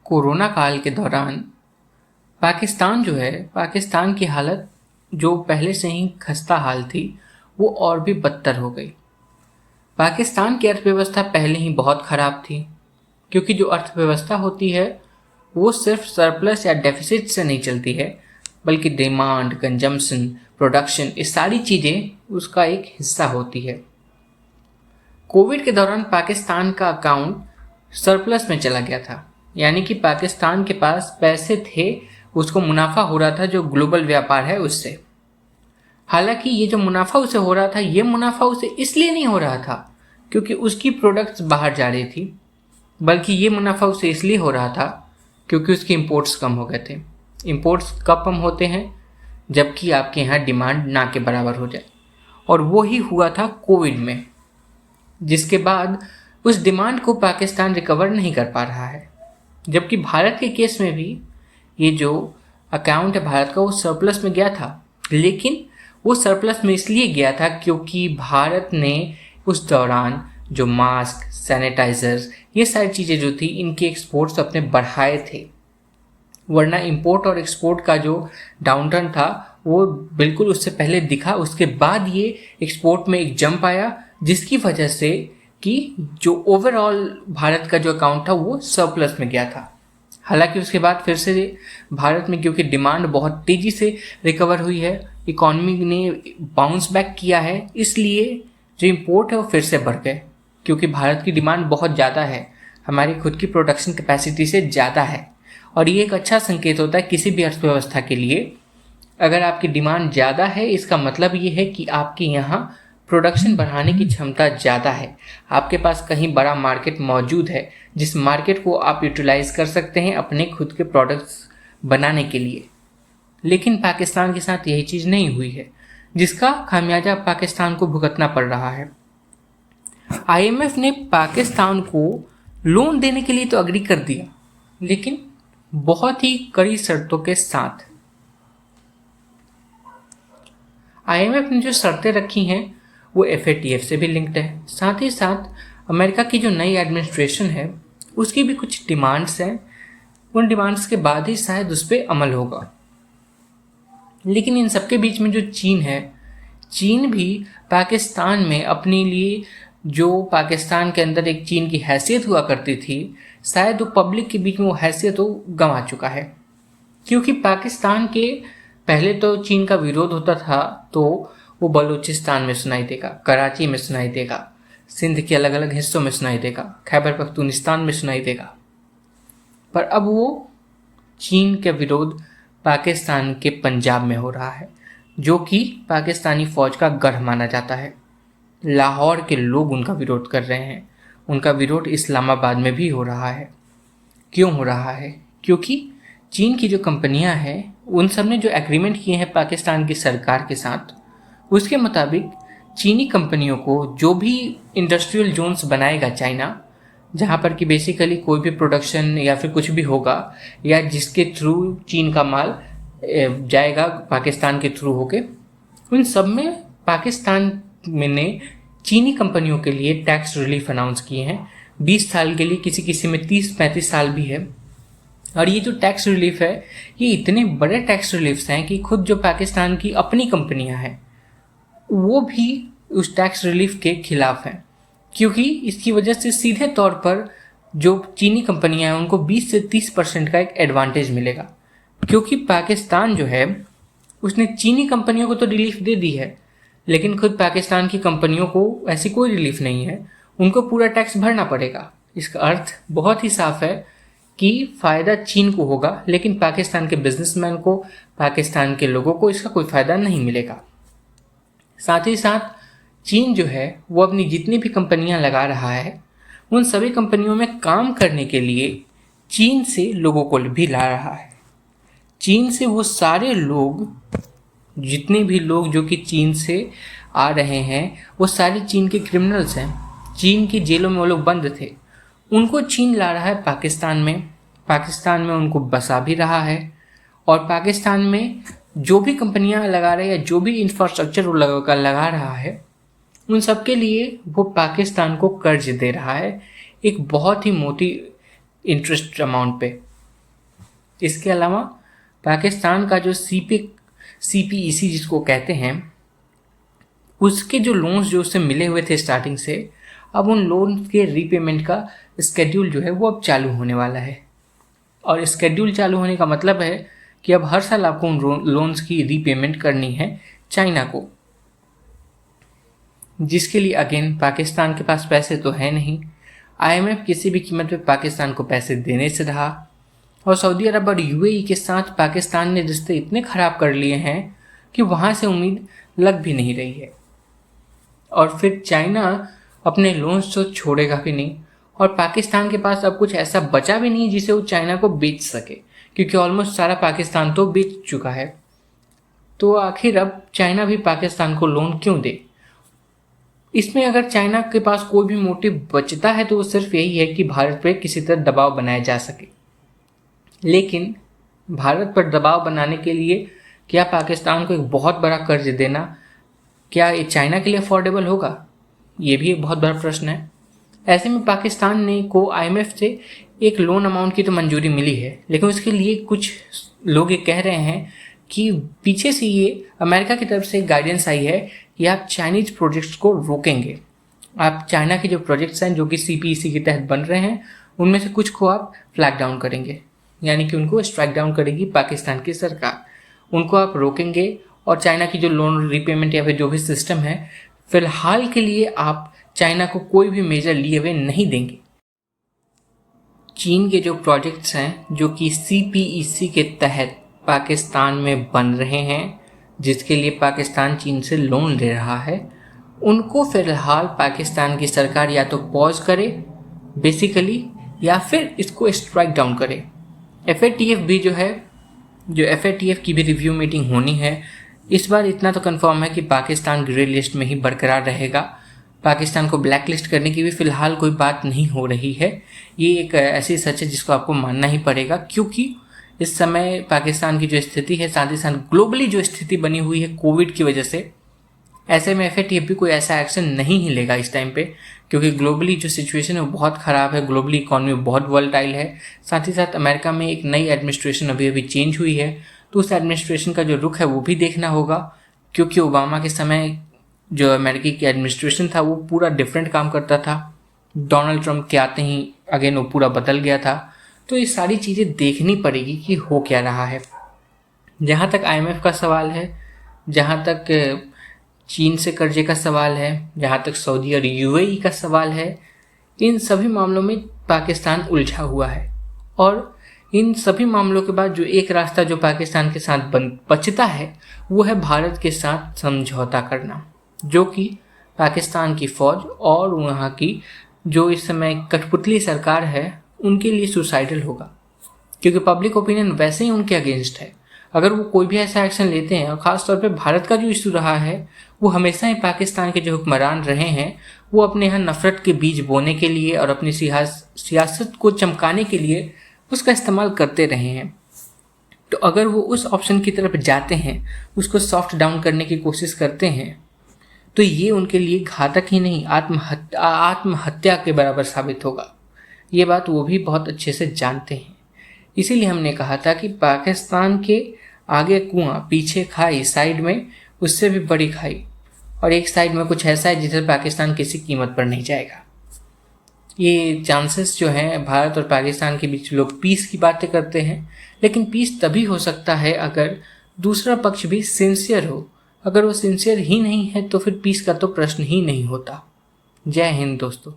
Corona काल के दौरान पाकिस्तान की हालत जो पहले से ही खस्ता हाल थी वो और भी बदतर हो गई। पाकिस्तान की अर्थव्यवस्था पहले ही बहुत ख़राब थी, क्योंकि जो अर्थव्यवस्था होती है वो सिर्फ सरप्लस या डेफिसिट से नहीं चलती है, बल्कि डिमांड, कंजम्पशन, प्रोडक्शन, ये सारी चीज़ें उसका एक हिस्सा होती है। कोविड के दौरान पाकिस्तान का अकाउंट सरप्लस में चला गया था, यानी कि पाकिस्तान के पास पैसे थे, उसको मुनाफा हो रहा था जो ग्लोबल व्यापार है उससे। हालांकि ये जो मुनाफा उसे हो रहा था, ये मुनाफा उसे इसलिए नहीं हो रहा था क्योंकि उसकी प्रोडक्ट्स बाहर जा रही थी, बल्कि ये मुनाफा उसे इसलिए हो रहा था क्योंकि उसके इंपोर्ट्स कम हो गए थे। इंपोर्ट्स कब कम होते हैं? जबकि आपके यहाँ डिमांड ना के बराबर हो जाए, और वो ही हुआ था कोविड में, जिसके बाद उस डिमांड को पाकिस्तान रिकवर नहीं कर पा रहा है। जबकि भारत के केस में भी ये जो अकाउंट है भारत का वो सरप्लस में गया था, लेकिन वो सरप्लस में इसलिए गया था क्योंकि भारत ने उस दौरान जो मास्क, सैनिटाइजर्स, ये सारी चीज़ें जो थी इनके एक्सपोर्ट्स अपने बढ़ाए थे। वरना इंपोर्ट और एक्सपोर्ट का जो डाउनटर्न था वो बिल्कुल उससे पहले दिखा, उसके बाद ये एक्सपोर्ट में एक जंप आया, जिसकी वजह से कि जो ओवरऑल भारत का जो अकाउंट था वो सरप्लस में गया था। हालांकि उसके बाद फिर से भारत में क्योंकि डिमांड बहुत तेज़ी से रिकवर हुई है, इकॉनमी ने बाउंस बैक किया है, इसलिए जो इम्पोर्ट है वो फिर से बढ़ गए, क्योंकि भारत की डिमांड बहुत ज़्यादा है, हमारी खुद की प्रोडक्शन कैपेसिटी से ज़्यादा है। और ये एक अच्छा संकेत होता है किसी भी अर्थव्यवस्था के लिए। अगर आपकी डिमांड ज़्यादा है, इसका मतलब ये है कि आपके यहाँ प्रोडक्शन बढ़ाने की क्षमता ज़्यादा है, आपके पास कहीं बड़ा मार्केट मौजूद है, जिस मार्केट को आप यूटिलाइज कर सकते हैं अपने खुद के प्रोडक्ट्स बनाने के लिए। लेकिन पाकिस्तान के साथ यही चीज़ नहीं हुई है, जिसका खामियाजा पाकिस्तान को भुगतना पड़ रहा है। आईएमएफ ने पाकिस्तान को लोन देने के लिए तो अग्री कर दिया, लेकिन बहुत ही कड़ी शर्तों के साथ। आईएमएफ ने जो शर्तें रखी हैं वो एफएटीएफ से भी लिंक्ड है। साथ ही साथ अमेरिका की जो नई एडमिनिस्ट्रेशन है उसकी भी कुछ डिमांड्स हैं, उन डिमांड्स के बाद ही शायद उस पर अमल होगा। लेकिन इन सबके बीच में जो चीन है, चीन भी पाकिस्तान में अपने लिए जो पाकिस्तान के अंदर एक चीन की हैसियत हुआ करती थी, शायद वो पब्लिक के बीच में वो हैसियत वो गंवा चुका है। क्योंकि पाकिस्तान के पहले तो चीन का विरोध होता था तो वो बलूचिस्तान में सुनाई देगा, कराची में सुनाई देगा, सिंध के अलग अलग हिस्सों में सुनाई देगा, खैबर पख्तूनिस्तान में सुनाई देगा। पर अब वो चीन का विरोध पाकिस्तान के पंजाब में हो रहा है, जो कि पाकिस्तानी फ़ौज का गढ़ माना जाता है। लाहौर के लोग उनका विरोध कर रहे हैं, उनका विरोध इस्लामाबाद में भी हो रहा है। क्यों हो रहा है? क्योंकि चीन की जो कंपनियां हैं उन सब ने जो एग्रीमेंट किए हैं पाकिस्तान की सरकार के साथ, उसके मुताबिक चीनी कंपनियों को जो भी इंडस्ट्रियल जोन्स बनाएगा चाइना, जहाँ पर कि बेसिकली कोई भी प्रोडक्शन या फिर कुछ भी होगा या जिसके थ्रू चीन का माल जाएगा पाकिस्तान के थ्रू होके, उन सब में पाकिस्तान ने चीनी कंपनियों के लिए टैक्स रिलीफ अनाउंस किए हैं 20 साल के लिए, किसी किसी में 30-35 साल भी है। और ये जो टैक्स रिलीफ है ये इतने बड़े टैक्स रिलीफ्स हैं कि खुद जो पाकिस्तान की अपनी कंपनियां हैं वो भी उस टैक्स रिलीफ के खिलाफ हैं, क्योंकि इसकी वजह से सीधे तौर पर जो चीनी कंपनियां हैं उनको 20 से 30% का एक एडवांटेज मिलेगा। क्योंकि पाकिस्तान जो है उसने चीनी कंपनियों को तो रिलीफ दे दी है, लेकिन खुद पाकिस्तान की कंपनियों को ऐसी कोई रिलीफ नहीं है, उनको पूरा टैक्स भरना पड़ेगा। इसका अर्थ बहुत ही साफ है कि फ़ायदा चीन को होगा, लेकिन पाकिस्तान के बिजनेसमैन को, पाकिस्तान के लोगों को इसका कोई फ़ायदा नहीं मिलेगा। साथ ही साथ चीन जो है वो अपनी जितनी भी कंपनियां लगा रहा है उन सभी कंपनियों में काम करने के लिए चीन से लोगों को भी ला रहा है। चीन से वो सारे लोग, जितने भी लोग जो कि चीन से आ रहे हैं वो सारे चीन के क्रिमिनल्स हैं, चीन की जेलों में वो लोग बंद थे, उनको चीन ला रहा है पाकिस्तान में उनको बसा भी रहा है। और पाकिस्तान में जो भी कंपनियां लगा रहे हैं या जो भी इंफ्रास्ट्रक्चर वो लगा रहा है उन सब के लिए वो पाकिस्तान को कर्ज दे रहा है एक बहुत ही मोटी इंटरेस्ट अमाउंट पे। इसके अलावा पाकिस्तान का जो CPEC जिसको कहते हैं, उसके जो लोन्स जो उससे मिले हुए थे स्टार्टिंग से, अब उन लोन के रीपेमेंट का स्केड्यूल जो है वो अब चालू होने वाला है। और स्केड्यूल चालू होने का मतलब है कि अब हर साल आपको उन लोन्स की रीपेमेंट करनी है चाइना को, जिसके लिए अगेन पाकिस्तान के पास पैसे तो है नहीं। IMF किसी भी कीमत पे पाकिस्तान को पैसे देने से रहा, और सऊदी अरब और UAE के साथ पाकिस्तान ने रिश्ते इतने ख़राब कर लिए हैं कि वहाँ से उम्मीद लग भी नहीं रही है। और फिर चाइना अपने लोन्स तो छोड़ेगा भी नहीं, और पाकिस्तान के पास अब कुछ ऐसा बचा भी नहीं जिसे वो चाइना को बेच सके, क्योंकि ऑलमोस्ट सारा पाकिस्तान तो बेच चुका है। तो आखिर अब चाइना भी पाकिस्तान को लोन क्यों दे? इसमें अगर चाइना के पास कोई भी मोटिव बचता है तो वो सिर्फ यही है कि भारत पर किसी तरह दबाव बनाया जा सके। लेकिन भारत पर दबाव बनाने के लिए क्या पाकिस्तान को एक बहुत बड़ा कर्ज देना, क्या ये चाइना के लिए अफोर्डेबल होगा? ये भी एक बहुत बड़ा प्रश्न है। ऐसे में पाकिस्तान ने को IMF से एक लोन अमाउंट की तो मंजूरी मिली है, लेकिन उसके लिए कुछ लोग ये कह रहे हैं कि पीछे से ये अमेरिका की तरफ से गाइडेंस आई है कि आप चाइनीज प्रोजेक्ट्स को रोकेंगे। आप चाइना के जो प्रोजेक्ट्स हैं जो कि CPEC के तहत बन रहे हैं, उनमें से कुछ को आप फ्लैग डाउन करेंगे, यानी कि उनको स्ट्राइक डाउन करेगी पाकिस्तान की सरकार। उनको आप रोकेंगे और चाइना की जो लोन रीपेमेंट या फिर जो भी सिस्टम है, फिलहाल के लिए आप चाइना को कोई भी मेजर लिए हुए नहीं देंगे। चीन के जो प्रोजेक्ट्स हैं जो कि CPEC के तहत पाकिस्तान में बन रहे हैं, जिसके लिए पाकिस्तान चीन से लोन ले रहा है, उनको फिलहाल पाकिस्तान की सरकार या तो पॉज करे बेसिकली, या फिर इसको स्ट्राइक डाउन करे। FATF भी जो है, जो FATF की भी रिव्यू मीटिंग होनी है। इस बार इतना तो कंफर्म है कि पाकिस्तान ग्रे लिस्ट में ही बरकरार रहेगा। पाकिस्तान को ब्लैक लिस्ट करने की भी फ़िलहाल कोई बात नहीं हो रही है। ये एक ऐसी सच है जिसको आपको मानना ही पड़ेगा, क्योंकि इस समय पाकिस्तान की जो स्थिति है, साथ ही साथ ग्लोबली जो स्थिति बनी हुई है कोविड की वजह से, ऐसे में FATF भी कोई ऐसा एक्शन नहीं ही लेगा इस टाइम पे, क्योंकि ग्लोबली जो सिचुएशन है वो बहुत ख़राब है। ग्लोबली इकॉनमी बहुत वॉलेटाइल है। साथ ही साथ अमेरिका में एक नई एडमिनिस्ट्रेशन अभी चेंज हुई है, तो उस एडमिनिस्ट्रेशन का जो रुख है वो भी देखना होगा, क्योंकि ओबामा के समय जो अमेरिकी की एडमिनिस्ट्रेशन था वो पूरा डिफरेंट काम करता था। डोनाल्ड ट्रंप के आते ही अगेन वो पूरा बदल गया था। तो ये सारी चीज़ें देखनी पड़ेगी कि हो क्या रहा है। जहाँ तक IMF का सवाल है, जहाँ तक चीन से कर्जे का सवाल है, जहाँ तक सऊदी और UAE का सवाल है, इन सभी मामलों में पाकिस्तान उलझा हुआ है। और इन सभी मामलों के बाद जो एक रास्ता जो पाकिस्तान के साथ बचता है वो है भारत के साथ समझौता करना, जो कि पाकिस्तान की फ़ौज और वहाँ की जो इस समय कठपुतली सरकार है उनके लिए सुसाइडल होगा, क्योंकि पब्लिक ओपिनियन वैसे ही उनके अगेंस्ट है। अगर वो कोई भी ऐसा एक्शन लेते हैं, और ख़ास तौर पे भारत का जो इशू रहा है वो हमेशा ही पाकिस्तान के जो हुक्मरान रहे हैं वो अपने यहाँ नफ़रत के बीज बोने के लिए और अपनी सियासत को चमकाने के लिए उसका इस्तेमाल करते रहे हैं। तो अगर वो उस ऑप्शन की तरफ जाते हैं, उसको सॉफ्ट डाउन करने की कोशिश करते हैं, तो ये उनके लिए घातक ही नहीं आत्महत्या के बराबर साबित होगा। ये बात वो भी बहुत अच्छे से जानते हैं। इसीलिए हमने कहा था कि पाकिस्तान के आगे कुआं पीछे खाई, साइड में उससे भी बड़ी खाई, और एक साइड में कुछ ऐसा है जिसे पाकिस्तान किसी कीमत पर नहीं जाएगा। ये चांसेस जो हैं भारत और पाकिस्तान के बीच, लोग पीस की बातें करते हैं, लेकिन पीस तभी हो सकता है अगर दूसरा पक्ष भी सिंसियर हो। अगर वो सिंसियर ही नहीं है तो फिर पीस का तो प्रश्न ही नहीं होता। जय हिंद दोस्तों।